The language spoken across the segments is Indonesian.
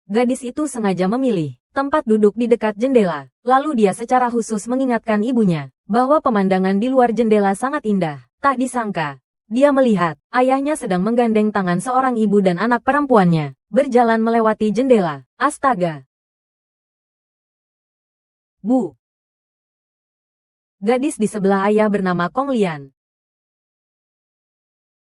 Gadis itu sengaja memilih tempat duduk di dekat jendela. Lalu dia secara khusus mengingatkan ibunya bahwa pemandangan di luar jendela sangat indah. Tak disangka, dia melihat ayahnya sedang menggandeng tangan seorang ibu dan anak perempuannya berjalan melewati jendela. Astaga! Bu! Gadis di sebelah ayah bernama Kong Lian.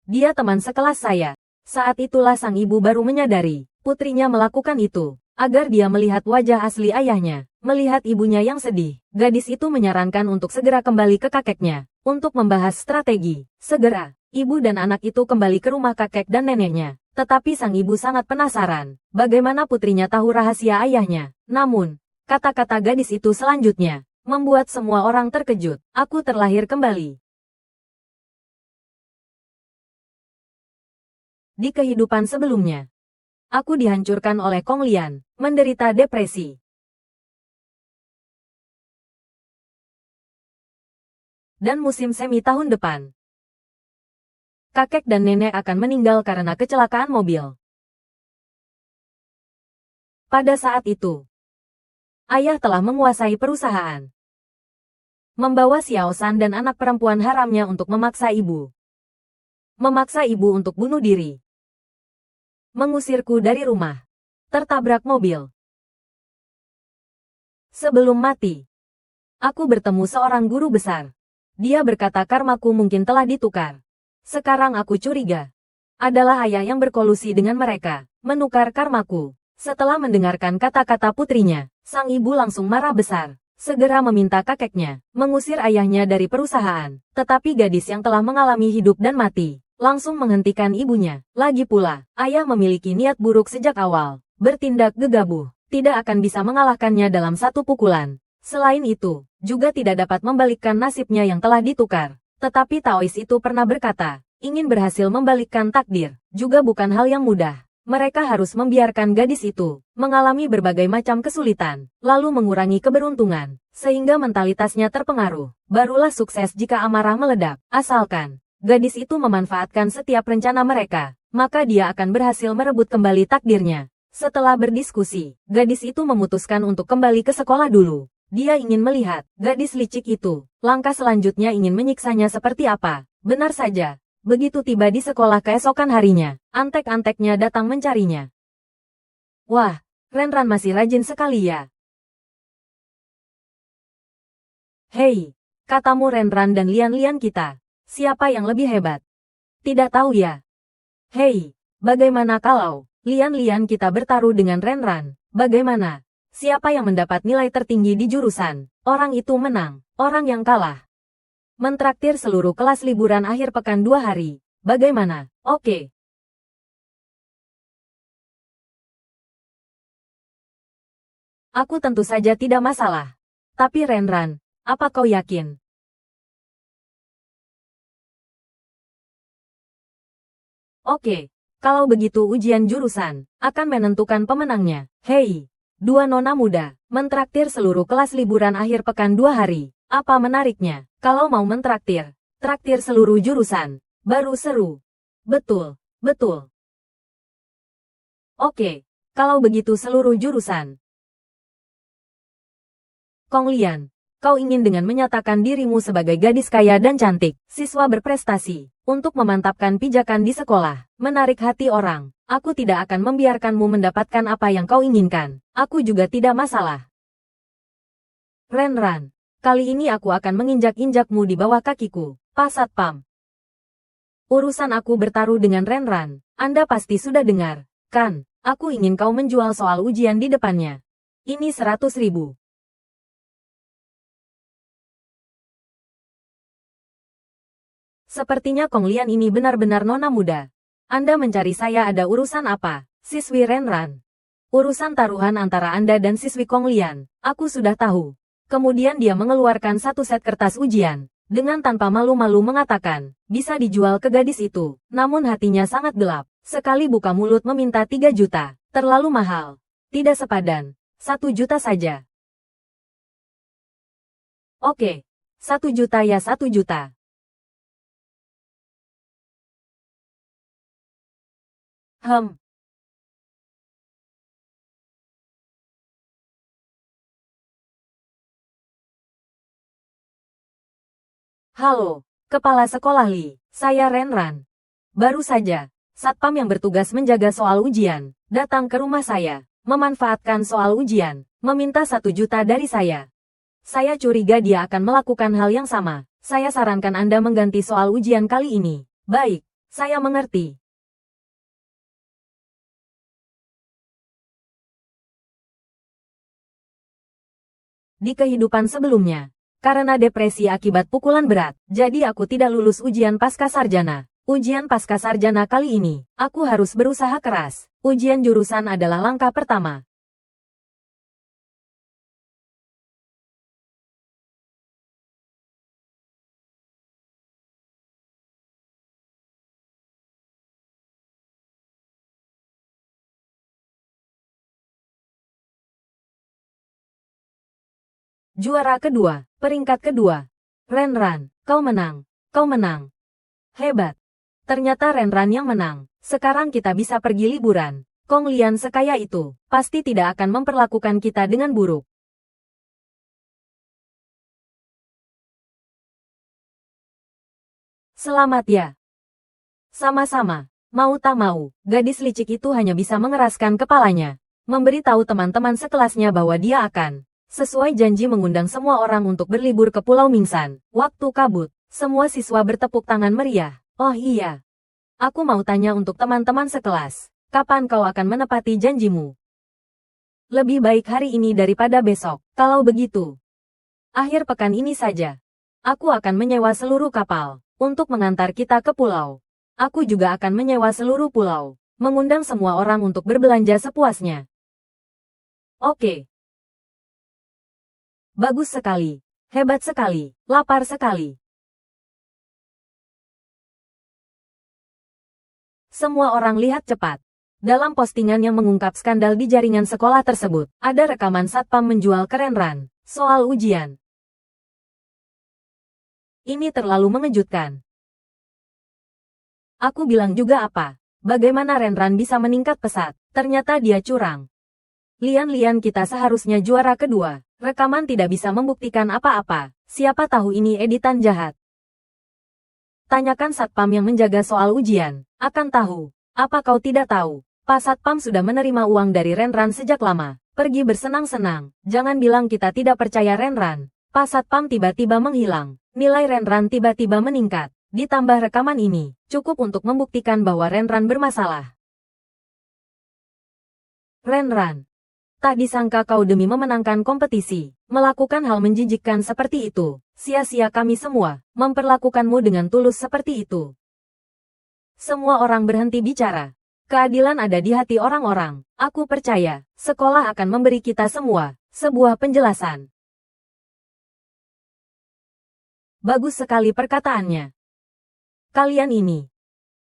Dia teman sekelas saya. Saat itulah sang ibu baru menyadari putrinya melakukan itu agar dia melihat wajah asli ayahnya. Melihat ibunya yang sedih, gadis itu menyarankan untuk segera kembali ke kakeknya untuk membahas strategi. Segera, ibu dan anak itu kembali ke rumah kakek dan neneknya. Tetapi sang ibu sangat penasaran bagaimana putrinya tahu rahasia ayahnya. Namun, kata-kata gadis itu selanjutnya membuat semua orang terkejut. Aku terlahir kembali. Di kehidupan sebelumnya, aku dihancurkan oleh Kong Lian, menderita depresi. Dan musim semi tahun depan, kakek dan nenek akan meninggal karena kecelakaan mobil. Pada saat itu, ayah telah menguasai perusahaan, membawa Xiao San dan anak perempuan haramnya untuk memaksa ibu untuk bunuh diri, mengusirku dari rumah, tertabrak mobil. Sebelum mati, aku bertemu seorang guru besar. Dia berkata karmaku mungkin telah ditukar. Sekarang aku curiga adalah ayah yang berkolusi dengan mereka, menukar karmaku. Setelah mendengarkan kata-kata putrinya, sang ibu langsung marah besar. Segera meminta kakeknya mengusir ayahnya dari perusahaan. Tetapi gadis yang telah mengalami hidup dan mati langsung menghentikan ibunya. Lagi pula, ayah memiliki niat buruk sejak awal. Bertindak gegabah, tidak akan bisa mengalahkannya dalam satu pukulan. Selain itu, juga tidak dapat membalikkan nasibnya yang telah ditukar. Tetapi Taois itu pernah berkata, ingin berhasil membalikkan takdir, juga bukan hal yang mudah. Mereka harus membiarkan gadis itu mengalami berbagai macam kesulitan, lalu mengurangi keberuntungan, sehingga mentalitasnya terpengaruh. Barulah sukses jika amarah meledak. Asalkan gadis itu memanfaatkan setiap rencana mereka, maka dia akan berhasil merebut kembali takdirnya. Setelah berdiskusi, gadis itu memutuskan untuk kembali ke sekolah dulu. Dia ingin melihat gadis licik itu. Langkah selanjutnya ingin menyiksanya seperti apa. Benar saja. Begitu tiba di sekolah keesokan harinya, antek-anteknya datang mencarinya. Wah, Renran masih rajin sekali ya. Hei, katamu Renran dan Lian-Lian kita. Siapa yang lebih hebat? Tidak tahu ya. Hei, bagaimana kalau Lian-Lian kita bertaruh dengan Renran? Bagaimana? Siapa yang mendapat nilai tertinggi di jurusan? Orang itu menang. Orang yang kalah mentraktir seluruh kelas liburan akhir pekan 2 hari. Bagaimana? Oke. Aku tentu saja tidak masalah. Tapi Renran, apa kau yakin? Oke. Kalau begitu ujian jurusan akan menentukan pemenangnya. Hei, dua nona muda, mentraktir seluruh kelas liburan akhir pekan 2 hari. Apa menariknya? Kalau mau mentraktir, traktir seluruh jurusan. Baru seru. Betul, betul. Oke, kalau begitu seluruh jurusan. Kong Lian, kau ingin dengan menyatakan dirimu sebagai gadis kaya dan cantik, siswa berprestasi, untuk memantapkan pijakan di sekolah, menarik hati orang. Aku tidak akan membiarkanmu mendapatkan apa yang kau inginkan. Aku juga tidak masalah. Renran, kali ini aku akan menginjak-injakmu di bawah kakiku, Pak Satpam. Urusan aku bertaruh dengan Renran, Anda pasti sudah dengar, kan? Aku ingin kau menjual soal ujian di depannya. Ini 100.000. Sepertinya Kong Lian ini benar-benar nona muda. Anda mencari saya ada urusan apa, siswi Renran? Urusan taruhan antara Anda dan siswi Kong Lian, aku sudah tahu. Kemudian dia mengeluarkan satu set kertas ujian, dengan tanpa malu-malu mengatakan, bisa dijual ke gadis itu. Namun hatinya sangat gelap, sekali buka mulut meminta 3 juta, terlalu mahal. Tidak sepadan, 1 juta saja. Oke, 1 juta ya 1 juta. Halo, Kepala Sekolah Li. Saya Renran. Baru saja, Satpam yang bertugas menjaga soal ujian, datang ke rumah saya, memanfaatkan soal ujian, meminta 1 juta dari saya. Saya curiga dia akan melakukan hal yang sama. Saya sarankan Anda mengganti soal ujian kali ini. Baik, saya mengerti. Di kehidupan sebelumnya, karena depresi akibat pukulan berat, jadi aku tidak lulus ujian pascasarjana. Ujian pascasarjana kali ini, aku harus berusaha keras. Ujian jurusan adalah langkah pertama. Juara kedua, peringkat kedua. Renran, kau menang. Kau menang. Hebat. Ternyata Renran yang menang. Sekarang kita bisa pergi liburan. Kong Lian sekaya itu, pasti tidak akan memperlakukan kita dengan buruk. Selamat ya. Sama-sama. Mau tak mau, gadis licik itu hanya bisa mengeraskan kepalanya. Memberitahu teman-teman sekelasnya bahwa dia akan sesuai janji mengundang semua orang untuk berlibur ke Pulau Mingsan. Waktu kabut, semua siswa bertepuk tangan meriah. Oh iya. Aku mau tanya untuk teman-teman sekelas. Kapan kau akan menepati janjimu? Lebih baik hari ini daripada besok. Kalau begitu, akhir pekan ini saja. Aku akan menyewa seluruh kapal untuk mengantar kita ke pulau. Aku juga akan menyewa seluruh pulau, mengundang semua orang untuk berbelanja sepuasnya. Oke. Bagus sekali. Hebat sekali. Lapar sekali. Semua orang lihat cepat. Dalam postingan yang mengungkap skandal di jaringan sekolah tersebut, ada rekaman Satpam menjual ke Renran soal ujian. Ini terlalu mengejutkan. Aku bilang juga apa? Bagaimana Renran bisa meningkat pesat? Ternyata dia curang. Lian-lian kita seharusnya juara kedua. Rekaman tidak bisa membuktikan apa-apa. Siapa tahu ini editan jahat. Tanyakan Satpam yang menjaga soal ujian. Akan tahu. Apa kau tidak tahu? Pak Satpam sudah menerima uang dari Renran sejak lama. Pergi bersenang-senang. Jangan bilang kita tidak percaya Renran. Pak Satpam tiba-tiba menghilang. Nilai Renran tiba-tiba meningkat. Ditambah rekaman ini, cukup untuk membuktikan bahwa Renran bermasalah. Renran. Tak disangka kau demi memenangkan kompetisi, melakukan hal menjijikkan seperti itu. Sia-sia kami semua, memperlakukanmu dengan tulus seperti itu. Semua orang berhenti bicara. Keadilan ada di hati orang-orang. Aku percaya, sekolah akan memberi kita semua sebuah penjelasan. Bagus sekali perkataannya. Kalian ini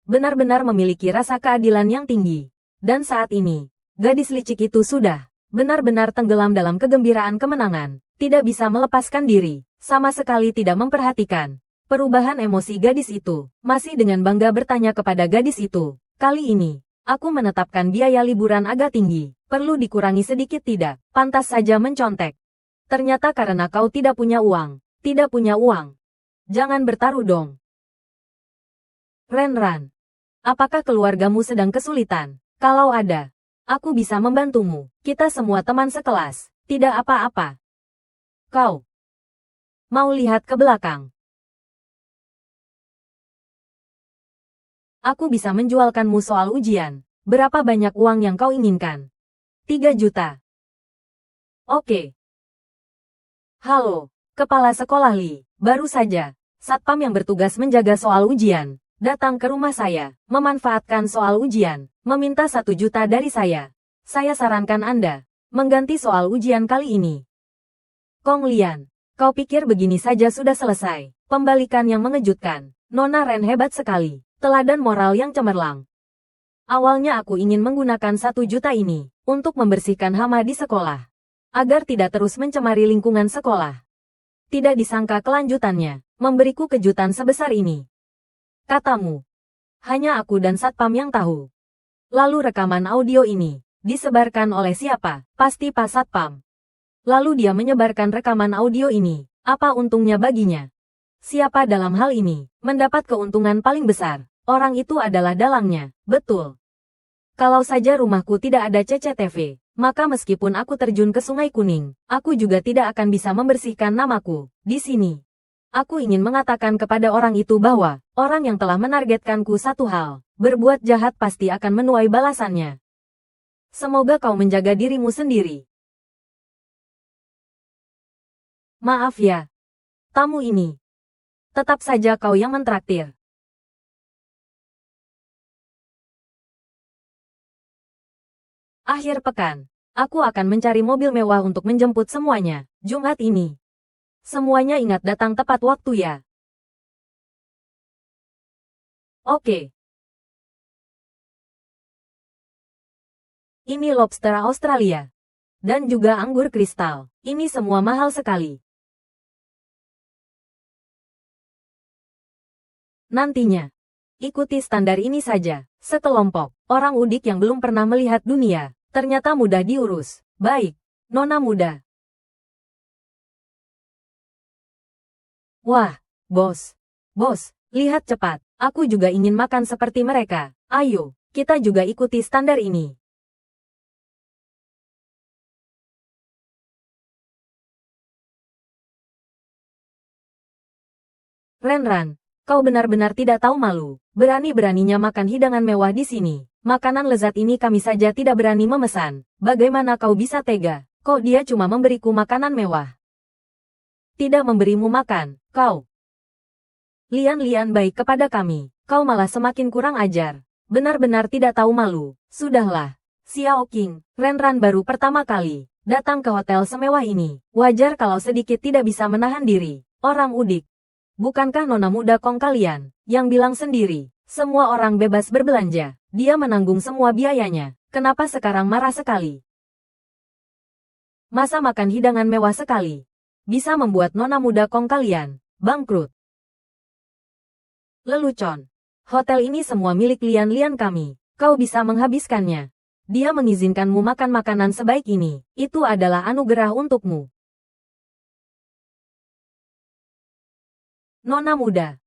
benar-benar memiliki rasa keadilan yang tinggi. Dan saat ini, gadis licik itu sudah benar-benar tenggelam dalam kegembiraan kemenangan, tidak bisa melepaskan diri, sama sekali tidak memperhatikan perubahan emosi gadis itu. Masih dengan bangga bertanya kepada gadis itu, kali ini, aku menetapkan biaya liburan agak tinggi, perlu dikurangi sedikit tidak, pantas saja mencontek. Ternyata karena kau tidak punya uang, tidak punya uang. Jangan bertaruh dong. Renran, apakah keluargamu sedang kesulitan? Kalau ada, aku bisa membantumu. Kita semua teman sekelas. Tidak apa-apa. Kau mau lihat ke belakang? Aku bisa menjualkanmu soal ujian. Berapa banyak uang yang kau inginkan? 3 juta. Oke. Halo, Kepala Sekolah Li. Baru saja, Satpam yang bertugas menjaga soal ujian datang ke rumah saya, memanfaatkan soal ujian, meminta 1 juta dari saya. Saya sarankan Anda mengganti soal ujian kali ini. Kong Lian, kau pikir begini saja sudah selesai? Pembalikan yang mengejutkan. Nona Ren hebat sekali. Teladan moral yang cemerlang. Awalnya aku ingin menggunakan 1 juta ini untuk membersihkan hama di sekolah, agar tidak terus mencemari lingkungan sekolah. Tidak disangka kelanjutannya memberiku kejutan sebesar ini. Katamu, hanya aku dan Satpam yang tahu. Lalu rekaman audio ini disebarkan oleh siapa? Pasti Pak Satpam. Lalu dia menyebarkan rekaman audio ini. Apa untungnya baginya? Siapa dalam hal ini mendapat keuntungan paling besar? Orang itu adalah dalangnya, betul. Kalau saja rumahku tidak ada CCTV, maka meskipun aku terjun ke Sungai Kuning, aku juga tidak akan bisa membersihkan namaku di sini. Aku ingin mengatakan kepada orang itu bahwa orang yang telah menargetkanku satu hal, berbuat jahat pasti akan menuai balasannya. Semoga kau menjaga dirimu sendiri. Maaf ya, tamu ini. Tetap saja kau yang mentraktir. Akhir pekan, aku akan mencari mobil mewah untuk menjemput semuanya, Jumat ini. Semuanya ingat datang tepat waktu ya. Oke. Ini lobster Australia. Dan juga anggur kristal. Ini semua mahal sekali. Nantinya, ikuti standar ini saja. Sekelompok orang udik yang belum pernah melihat dunia. Ternyata mudah diurus. Baik, nona muda. Wah, bos. Bos, lihat cepat. Aku juga ingin makan seperti mereka. Ayo, kita juga ikuti standar ini. Renran, kau benar-benar tidak tahu malu. Berani-beraninya makan hidangan mewah di sini. Makanan lezat ini kami saja tidak berani memesan. Bagaimana kau bisa tega? Kok dia cuma memberiku makanan mewah? Tidak memberimu makan, kau. Lian-lian baik kepada kami. Kau malah semakin kurang ajar. Benar-benar tidak tahu malu. Sudahlah. Xiao Qing, Renran baru pertama kali datang ke hotel semewah ini. Wajar kalau sedikit tidak bisa menahan diri. Orang udik. Bukankah nona muda Kong kalian yang bilang sendiri, semua orang bebas berbelanja? Dia menanggung semua biayanya. Kenapa sekarang marah sekali? Masa makan hidangan mewah sekali bisa membuat nona muda Kong kalian bangkrut? Lelucon. Hotel ini semua milik Lian-lian kami. Kau bisa menghabiskannya. Dia mengizinkanmu makan makanan sebaik ini. Itu adalah anugerah untukmu. Nona muda,